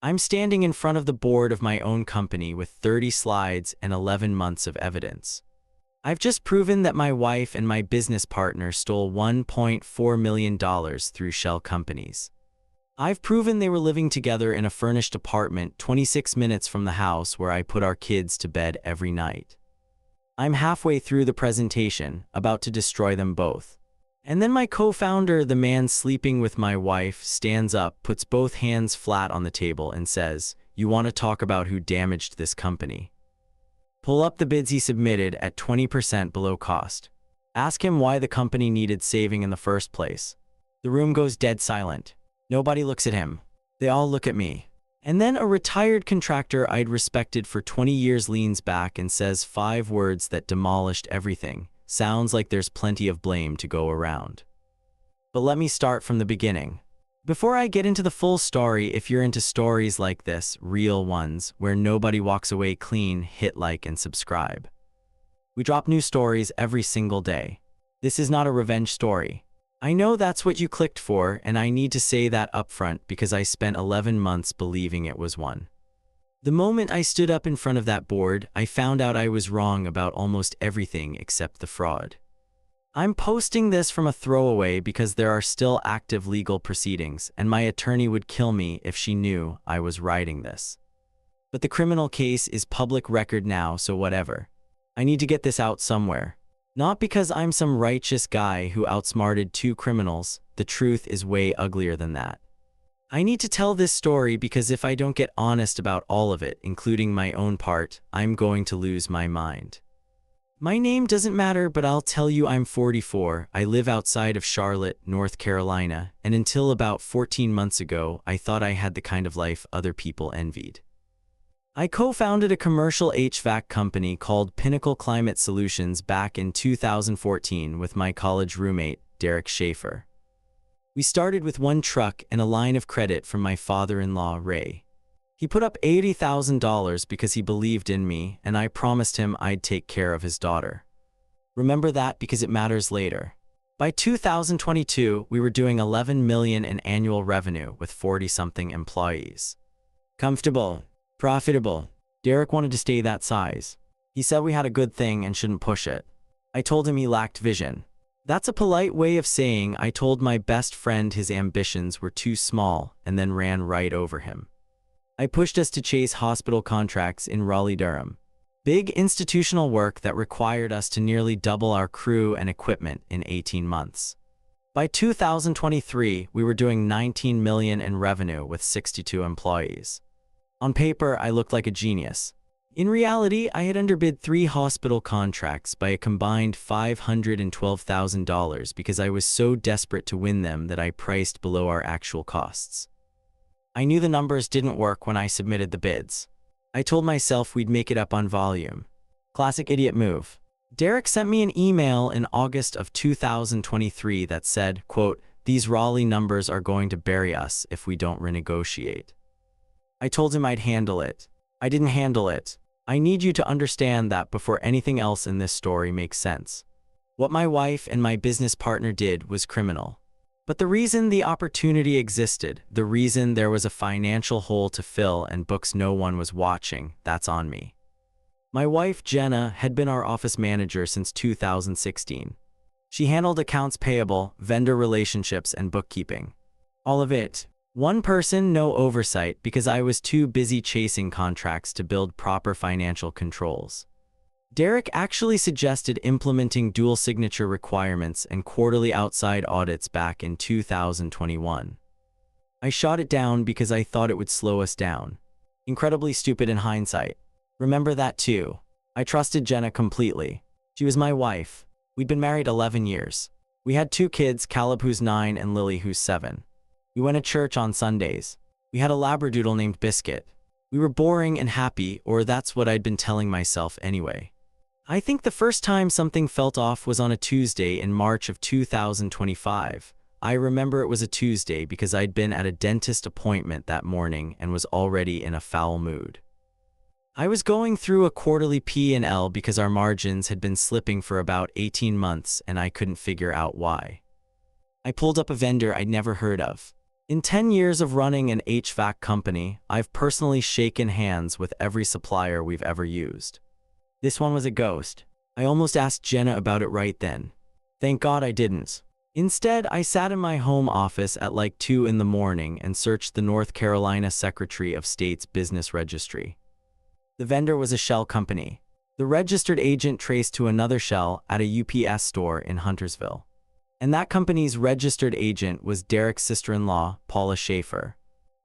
I'm standing in front of the board of my own company with 30 slides and 11 months of evidence. I've just proven that my wife and my business partner stole $1.4 million through shell companies. I've proven they were living together in a furnished apartment 26 minutes from the house where I put our kids to bed every night. I'm halfway through the presentation, about to destroy them both. And then my co-founder, the man sleeping with my wife, stands up, puts both hands flat on the table and says, "You want to talk about who damaged this company? Pull up the bids he submitted at 20% below cost. Ask him why the company needed saving in the first place." The room goes dead silent. Nobody looks at him. They all look at me. And then a retired contractor I'd respected for 20 years leans back and says 5 words that demolished everything. Sounds like there's plenty of blame to go around. But let me start from the beginning. Before I get into the full story, if you're into stories like this, real ones, where nobody walks away clean, hit like and subscribe. We drop new stories every single day. This is not a revenge story. I know that's what you clicked for, and I need to say that upfront because I spent 11 months believing it was one. The moment I stood up in front of that board, I found out I was wrong about almost everything except the fraud. I'm posting this from a throwaway because there are still active legal proceedings, and my attorney would kill me if she knew I was writing this. But the criminal case is public record now, so whatever. I need to get this out somewhere. Not because I'm some righteous guy who outsmarted 2 criminals. The truth is way uglier than that. I need to tell this story because if I don't get honest about all of it, including my own part, I'm going to lose my mind. My name doesn't matter, but I'll tell you I'm 44. I live outside of Charlotte, North Carolina, and until about 14 months ago, I thought I had the kind of life other people envied. I co-founded a commercial HVAC company called Pinnacle Climate Solutions back in 2014 with my college roommate, Derek Schaefer. We started with 1 truck and a line of credit from my father-in-law, Ray. He put up $80,000 because he believed in me, and I promised him I'd take care of his daughter. Remember that because it matters later. By 2022, we were doing $11 million in annual revenue with 40-something employees. Comfortable, profitable. Derek wanted to stay that size. He said we had a good thing and shouldn't push it. I told him he lacked vision. That's a polite way of saying I told my best friend his ambitions were too small and then ran right over him. I pushed us to chase hospital contracts in Raleigh-Durham. Big institutional work that required us to nearly double our crew and equipment in 18 months. By 2023, we were doing $19 million in revenue with 62 employees. On paper, I looked like a genius. In reality, I had underbid 3 hospital contracts by a combined $512,000 because I was so desperate to win them that I priced below our actual costs. I knew the numbers didn't work when I submitted the bids. I told myself we'd make it up on volume. Classic idiot move. Derek sent me an email in August of 2023 that said, quote, "These Raleigh numbers are going to bury us if we don't renegotiate." I told him I'd handle it. I didn't handle it. I need you to understand that before anything else in this story makes sense. What my wife and my business partner did was criminal. But the reason the opportunity existed, the reason there was a financial hole to fill and books no one was watching, that's on me. My wife, Jenna, had been our office manager since 2016. She handled accounts payable, vendor relationships, and bookkeeping. All of it. One person, no oversight, because I was too busy chasing contracts to build proper financial controls. Derek actually suggested implementing dual signature requirements and quarterly outside audits back in 2021. I shot it down because I thought it would slow us down. Incredibly stupid in hindsight. Remember that too. I trusted Jenna completely. She was my wife. We'd been married 11 years. We had 2 kids, Caleb who's 9 and Lily who's 7. We went to church on Sundays. We had a labradoodle named Biscuit. We were boring and happy, or that's what I'd been telling myself anyway. I think the first time something felt off was on a Tuesday in March of 2025. I remember it was a Tuesday because I'd been at a dentist appointment that morning and was already in a foul mood. I was going through a quarterly P&L because our margins had been slipping for about 18 months and I couldn't figure out why. I pulled up a vendor I'd never heard of. In 10 years of running an HVAC company, I've personally shaken hands with every supplier we've ever used. This one was a ghost. I almost asked Jenna about it right then. Thank God I didn't. Instead, I sat in my home office at like 2 in the morning and searched the North Carolina Secretary of State's business registry. The vendor was a shell company. The registered agent traced to another shell at a UPS store in Huntersville. And that company's registered agent was Derek's sister-in-law, Paula Schaefer.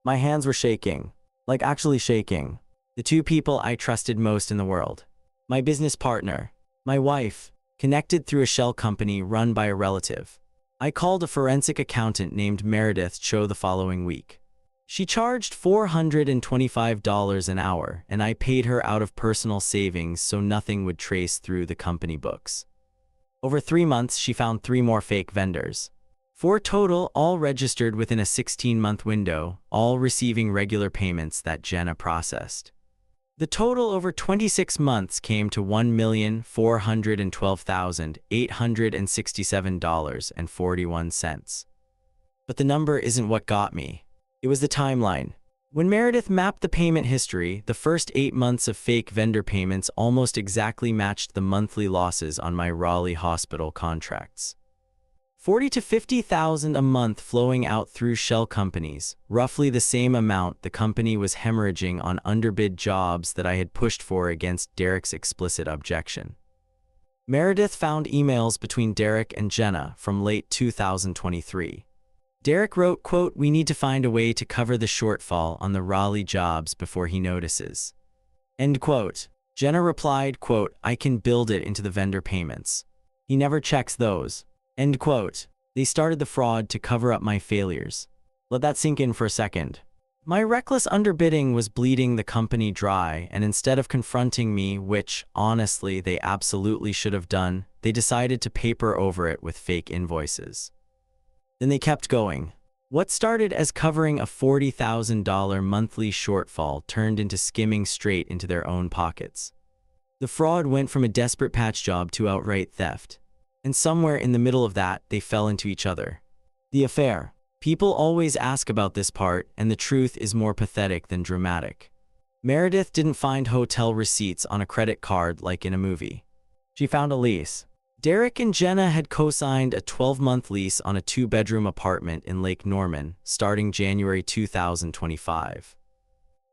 My hands were shaking. Like actually shaking. The two people I trusted most in the world. My business partner. My wife. Connected through a shell company run by a relative. I called a forensic accountant named Meredith Cho the following week. She charged $425 an hour, and I paid her out of personal savings so nothing would trace through the company books. Over 3 months, she found 3 more fake vendors. 4 total, all registered within a 16-month window, all receiving regular payments that Jenna processed. The total over 26 months came to $1,412,867.41. But the number isn't what got me. It was the timeline. When Meredith mapped the payment history, the first 8 months of fake vendor payments almost exactly matched the monthly losses on my Raleigh hospital contracts. $40,000 to $50,000 a month flowing out through shell companies, roughly the same amount the company was hemorrhaging on underbid jobs that I had pushed for against Derek's explicit objection. Meredith found emails between Derek and Jenna from late 2023. Derek wrote, quote, "We need to find a way to cover the shortfall on the Raleigh jobs before he notices." End quote. Jenna replied, quote, "I can build it into the vendor payments. He never checks those." End quote. They started the fraud to cover up my failures. Let that sink in for a second. My reckless underbidding was bleeding the company dry, and instead of confronting me, which, honestly, they absolutely should have done, they decided to paper over it with fake invoices. Then they kept going. What started as covering a $40,000 monthly shortfall turned into skimming straight into their own pockets. The fraud went from a desperate patch job to outright theft. And somewhere in the middle of that, they fell into each other. The affair. People always ask about this part, and the truth is more pathetic than dramatic. Meredith didn't find hotel receipts on a credit card like in a movie. She found a lease. Derek and Jenna had co-signed a 12-month lease on a 2-bedroom apartment in Lake Norman, starting January 2025.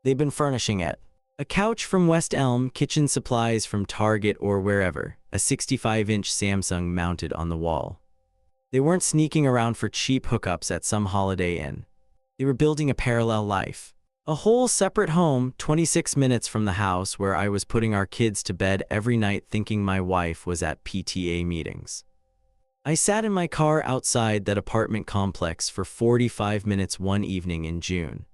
They'd been furnishing it. A couch from West Elm, kitchen supplies from Target or wherever, a 65-inch Samsung mounted on the wall. They weren't sneaking around for cheap hookups at some Holiday Inn. They were building a parallel life. A whole separate home, 26 minutes from the house where I was putting our kids to bed every night thinking my wife was at PTA meetings. I sat in my car outside that apartment complex for 45 minutes one evening in June.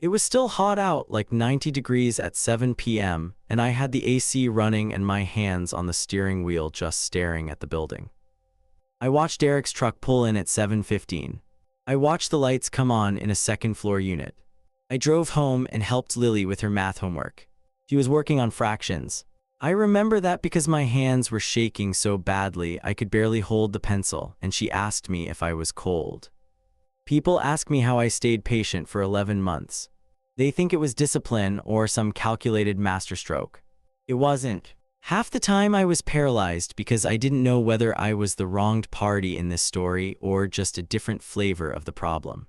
It was still hot out, like 90 degrees at 7 p.m., and I had the AC running and my hands on the steering wheel just staring at the building. I watched Derek's truck pull in at 7:15. I watched the lights come on in a second-floor unit. I drove home and helped Lily with her math homework. She was working on fractions. I remember that because my hands were shaking so badly I could barely hold the pencil, and she asked me if I was cold. People ask me how I stayed patient for 11 months. They think it was discipline or some calculated masterstroke. It wasn't. Half the time I was paralyzed because I didn't know whether I was the wronged party in this story or just a different flavor of the problem.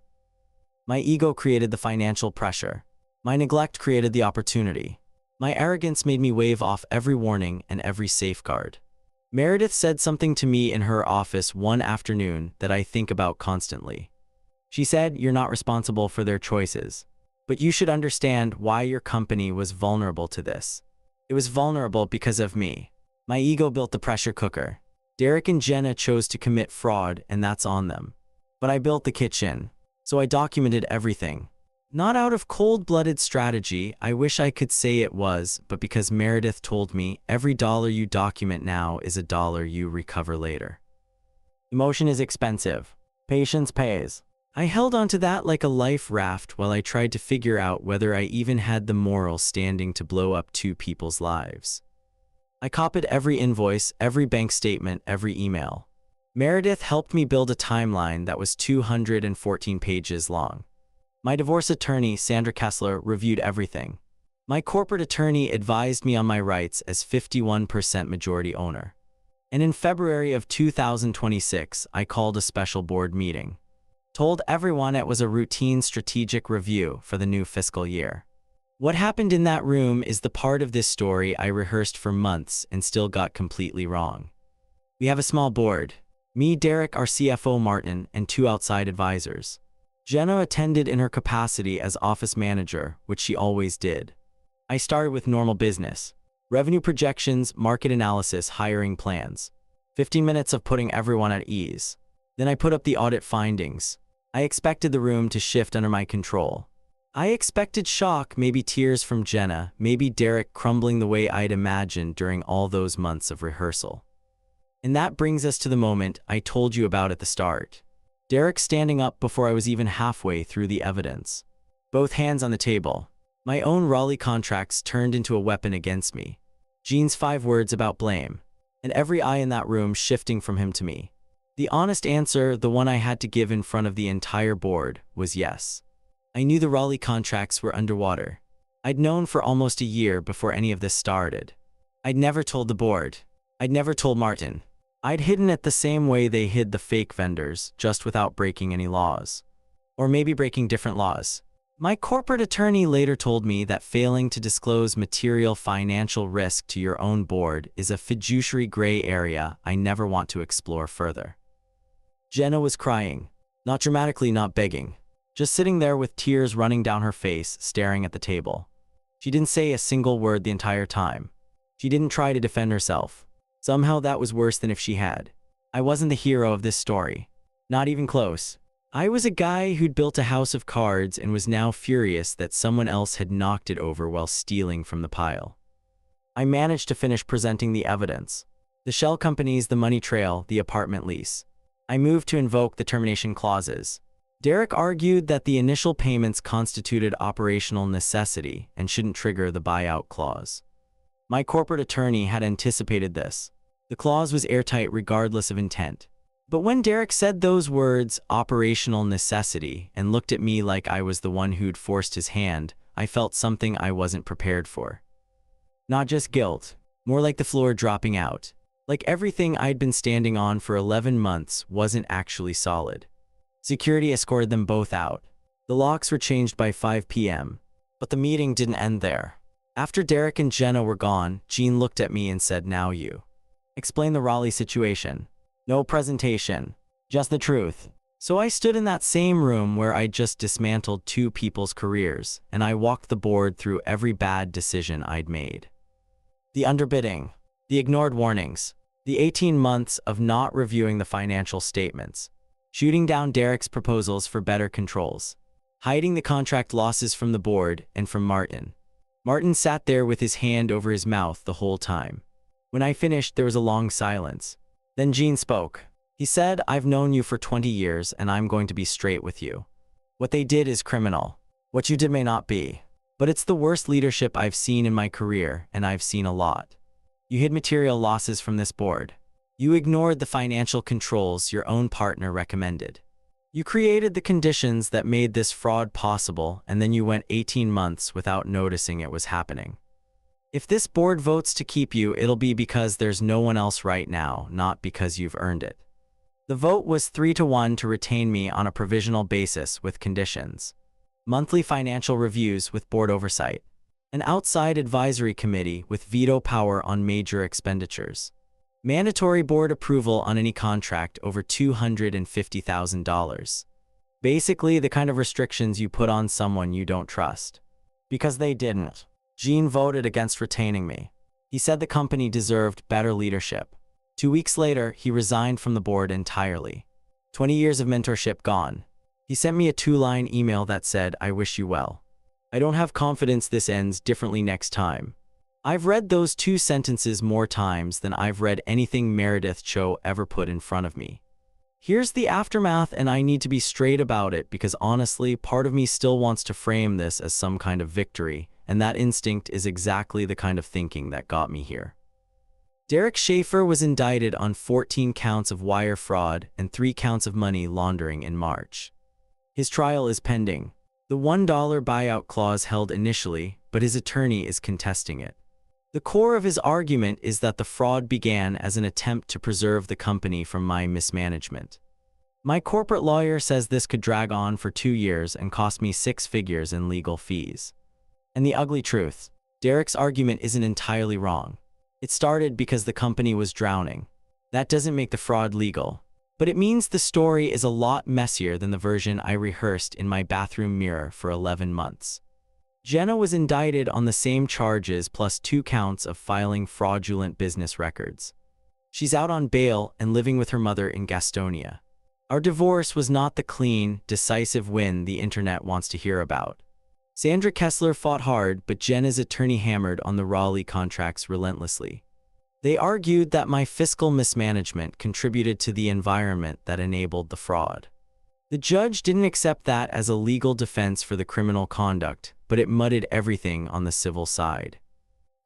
My ego created the financial pressure. My neglect created the opportunity. My arrogance made me wave off every warning and every safeguard. Meredith said something to me in her office one afternoon that I think about constantly. She said, "You're not responsible for their choices, but you should understand why your company was vulnerable to this. It was vulnerable because of me." My ego built the pressure cooker. Derek and Jenna chose to commit fraud, and that's on them. But I built the kitchen. So I documented everything. Not out of cold-blooded strategy, I wish I could say it was, but because Meredith told me, every dollar you document now is a dollar you recover later. Emotion is expensive. Patience pays. I held onto that like a life raft while I tried to figure out whether I even had the moral standing to blow up 2 people's lives. I copied every invoice, every bank statement, every email. Meredith helped me build a timeline that was 214 pages long. My divorce attorney, Sandra Kessler, reviewed everything. My corporate attorney advised me on my rights as 51% majority owner. And in February of 2026, I called a special board meeting. Told everyone it was a routine strategic review for the new fiscal year. What happened in that room is the part of this story I rehearsed for months and still got completely wrong. We have a small board. Me, Derek, our CFO, Martin, and 2 outside advisors. Jenna attended in her capacity as office manager, which she always did. I started with normal business. Revenue projections, market analysis, hiring plans. 15 minutes of putting everyone at ease. Then I put up the audit findings. I expected the room to shift under my control. I expected shock, maybe tears from Jenna, maybe Derek crumbling the way I'd imagined during all those months of rehearsal. And that brings us to the moment I told you about at the start. Derek standing up before I was even halfway through the evidence. Both hands on the table. My own Raleigh contracts turned into a weapon against me. Jean's 5 words about blame. And every eye in that room shifting from him to me. The honest answer, the one I had to give in front of the entire board, was yes. I knew the Raleigh contracts were underwater. I'd known for almost a year before any of this started. I'd never told the board. I'd never told Martin. I'd hidden it the same way they hid the fake vendors, just without breaking any laws. Or maybe breaking different laws. My corporate attorney later told me that failing to disclose material financial risk to your own board is a fiduciary gray area I never want to explore further. Jenna was crying. Not dramatically, not begging. Just sitting there with tears running down her face, staring at the table. She didn't say a single word the entire time. She didn't try to defend herself. Somehow that was worse than if she had. I wasn't the hero of this story. Not even close. I was a guy who'd built a house of cards and was now furious that someone else had knocked it over while stealing from the pile. I managed to finish presenting the evidence. The shell companies, the money trail, the apartment lease. I moved to invoke the termination clauses. Derek argued that the initial payments constituted operational necessity and shouldn't trigger the buyout clause. My corporate attorney had anticipated this. The clause was airtight regardless of intent. But when Derek said those words, operational necessity, and looked at me like I was the one who'd forced his hand, I felt something I wasn't prepared for. Not just guilt, more like the floor dropping out. Like everything I'd been standing on for 11 months wasn't actually solid. Security escorted them both out. The locks were changed by 5 p.m. But the meeting didn't end there. After Derek and Jenna were gone, Jean looked at me and said, "Now you explain the Raleigh situation." No presentation, just the truth. So I stood in that same room where I'd just dismantled 2 people's careers, and I walked the board through every bad decision I'd made. The underbidding, the ignored warnings, the 18 months of not reviewing the financial statements, shooting down Derek's proposals for better controls, hiding the contract losses from the board and from Martin. Martin sat there with his hand over his mouth the whole time. When I finished, there was a long silence. Then Jean spoke. He said, "I've known you for 20 years and I'm going to be straight with you. What they did is criminal. What you did may not be. But it's the worst leadership I've seen in my career, and I've seen a lot. You hid material losses from this board. You ignored the financial controls your own partner recommended. You created the conditions that made this fraud possible, and then you went 18 months without noticing it was happening. If this board votes to keep you, it'll be because there's no one else right now, not because you've earned it." The vote was 3-1 to retain me on a provisional basis with conditions. Monthly financial reviews with board oversight. An outside advisory committee with veto power on major expenditures. Mandatory board approval on any contract over $250,000. Basically the kind of restrictions you put on someone you don't trust. Because they didn't. Jean voted against retaining me. He said the company deserved better leadership. 2 weeks later, he resigned from the board entirely. 20 years of mentorship gone. He sent me a 2-line email that said, "I wish you well. I don't have confidence this ends differently next time." I've read those 2 sentences more times than I've read anything Meredith Cho ever put in front of me. Here's the aftermath, and I need to be straight about it because honestly, part of me still wants to frame this as some kind of victory, and that instinct is exactly the kind of thinking that got me here. Derek Schaefer was indicted on 14 counts of wire fraud and 3 counts of money laundering in March. His trial is pending. The $1 buyout clause held initially, but his attorney is contesting it. The core of his argument is that the fraud began as an attempt to preserve the company from my mismanagement. My corporate lawyer says this could drag on for 2 years and cost me 6 figures in legal fees. And the ugly truth, Derek's argument isn't entirely wrong. It started because the company was drowning. That doesn't make the fraud legal. But it means the story is a lot messier than the version I rehearsed in my bathroom mirror for 11 months. Jenna was indicted on the same charges plus 2 counts of filing fraudulent business records. She's out on bail and living with her mother in Gastonia. Our divorce was not the clean, decisive win the internet wants to hear about. Sandra Kessler fought hard, but Jenna's attorney hammered on the Raleigh contracts relentlessly. They argued that my fiscal mismanagement contributed to the environment that enabled the fraud. The judge didn't accept that as a legal defense for the criminal conduct, but it muddied everything on the civil side.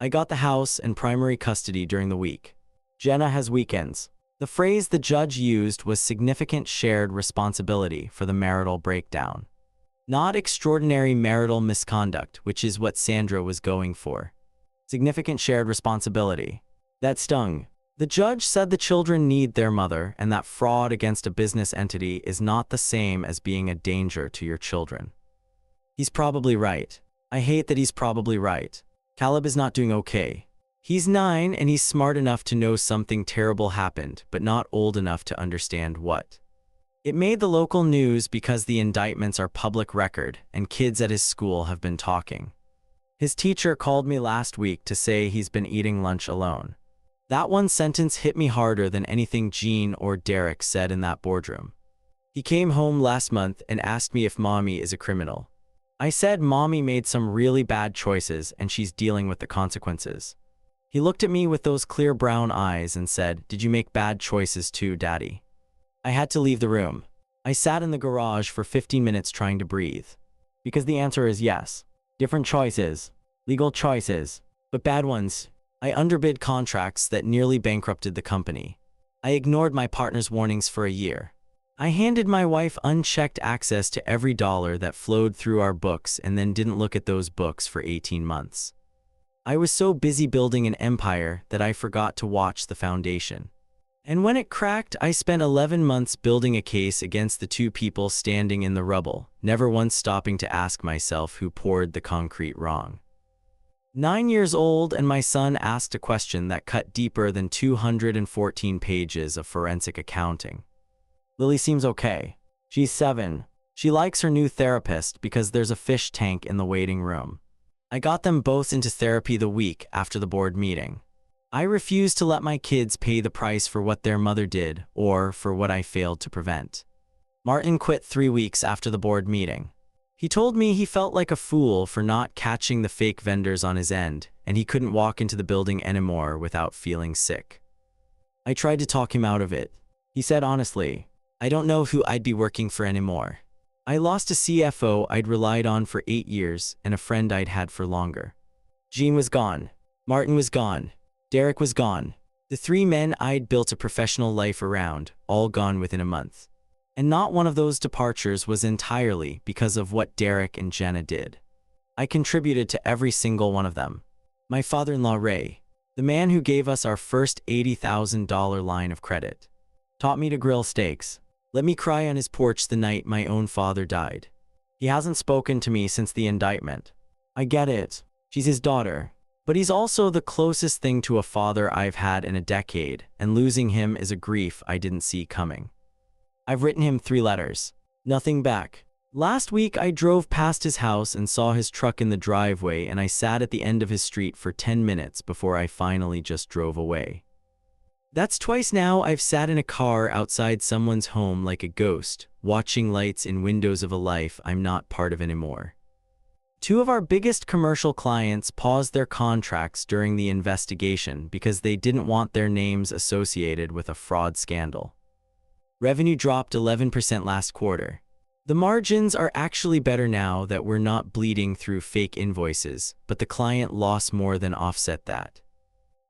I got the house and primary custody during the week. Jenna has weekends. The phrase the judge used was significant shared responsibility for the marital breakdown. Not extraordinary marital misconduct, which is what Sandra was going for. Significant shared responsibility. That stung. The judge said the children need their mother and that fraud against a business entity is not the same as being a danger to your children. He's probably right. I hate that he's probably right. Caleb is not doing okay. He's 9 and he's smart enough to know something terrible happened, but not old enough to understand what. It made the local news because the indictments are public record and kids at his school have been talking. His teacher called me last week to say he's been eating lunch alone. That one sentence hit me harder than anything Jean or Derek said in that boardroom. He came home last month and asked me if Mommy is a criminal. I said Mommy made some really bad choices and she's dealing with the consequences. He looked at me with those clear brown eyes and said, "Did you make bad choices too, Daddy?" I had to leave the room. I sat in the garage for 15 minutes trying to breathe. Because the answer is yes. Different choices. Legal choices. But bad ones. I underbid contracts that nearly bankrupted the company. I ignored my partner's warnings for a year. I handed my wife unchecked access to every dollar that flowed through our books and then didn't look at those books for 18 months. I was so busy building an empire that I forgot to watch the foundation. And when it cracked, I spent 11 months building a case against the 2 people standing in the rubble, never once stopping to ask myself who poured the concrete wrong. 9 years old and my son asked a question that cut deeper than 214 pages of forensic accounting. Lily seems okay. She's 7. She likes her new therapist because there's a fish tank in the waiting room. I got them both into therapy the week after the board meeting. I refuse to let my kids pay the price for what their mother did or for what I failed to prevent. Martin quit 3 weeks after the board meeting. He told me he felt like a fool for not catching the fake vendors on his end, and he couldn't walk into the building anymore without feeling sick. I tried to talk him out of it. He said honestly, "I don't know who I'd be working for anymore. I lost a CFO I'd relied on for 8 years and a friend I'd had for longer. Jean was gone. Martin was gone. Derek was gone. The 3 men I'd built a professional life around, all gone within a month. And not one of those departures was entirely because of what Derek and Jenna did. I contributed to every single one of them. My father-in-law Ray, the man who gave us our first $80,000 line of credit, taught me to grill steaks, let me cry on his porch the night my own father died. He hasn't spoken to me since the indictment. I get it. She's his daughter. But he's also the closest thing to a father I've had in a decade, and losing him is a grief I didn't see coming. I've written him 3 letters. Nothing back. Last week I drove past his house and saw his truck in the driveway, and I sat at the end of his street for 10 minutes before I finally just drove away. That's twice now I've sat in a car outside someone's home like a ghost, watching lights in windows of a life I'm not part of anymore. 2 of our biggest commercial clients paused their contracts during the investigation because they didn't want their names associated with a fraud scandal. Revenue dropped 11% last quarter. The margins are actually better now that we're not bleeding through fake invoices, but the client loss more than offset that.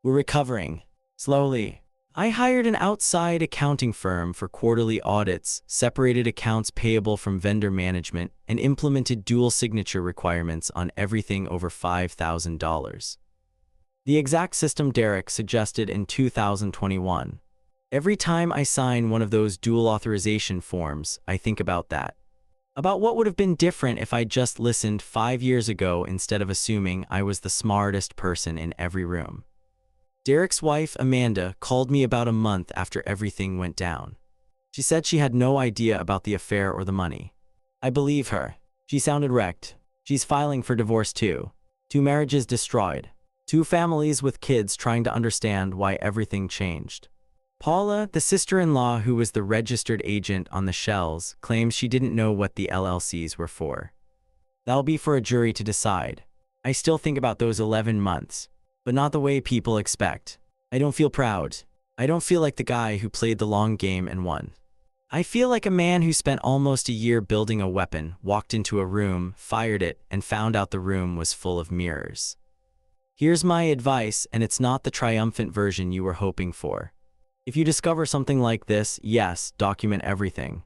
We're recovering. Slowly, I hired an outside accounting firm for quarterly audits, separated accounts payable from vendor management, and implemented dual signature requirements on everything over $5,000. The exact system Derek suggested in 2021. Every time I sign one of those dual authorization forms, I think about that. About what would have been different if I just listened 5 years ago instead of assuming I was the smartest person in every room. Derek's wife, Amanda, called me about a month after everything went down. She said she had no idea about the affair or the money. I believe her. She sounded wrecked. She's filing for divorce too. 2 marriages destroyed. 2 families with kids trying to understand why everything changed. Paula, the sister-in-law who was the registered agent on the shells, claims she didn't know what the LLCs were for. That'll be for a jury to decide. I still think about those 11 months. But not the way people expect. I don't feel proud. I don't feel like the guy who played the long game and won. I feel like a man who spent almost a year building a weapon, walked into a room, fired it, and found out the room was full of mirrors. Here's my advice, and it's not the triumphant version you were hoping for. If you discover something like this, yes, document everything.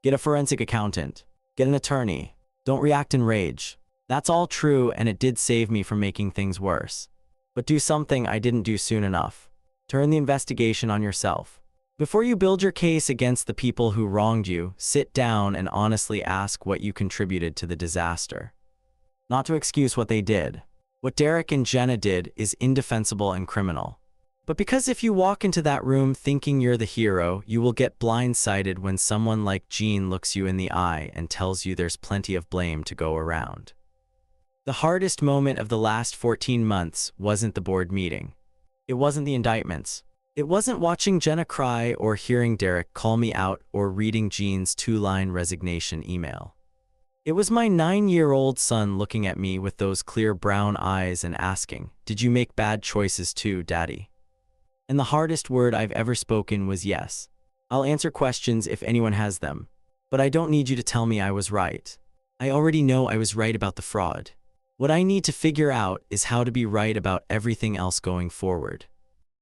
Get a forensic accountant. Get an attorney. Don't react in rage. That's all true, and it did save me from making things worse. But do something I didn't do soon enough. Turn the investigation on yourself. Before you build your case against the people who wronged you, sit down and honestly ask what you contributed to the disaster. Not to excuse what they did. What Derek and Jenna did is indefensible and criminal. But because if you walk into that room thinking you're the hero, you will get blindsided when someone like Jean looks you in the eye and tells you there's plenty of blame to go around. The hardest moment of the last 14 months wasn't the board meeting. It wasn't the indictments. It wasn't watching Jenna cry or hearing Derek call me out or reading Jean's 2-line resignation email. It was my 9-year-old son looking at me with those clear brown eyes and asking, "Did you make bad choices too, Daddy?" And the hardest word I've ever spoken was yes. I'll answer questions if anyone has them. But I don't need you to tell me I was right. I already know I was right about the fraud. What I need to figure out is how to be right about everything else going forward.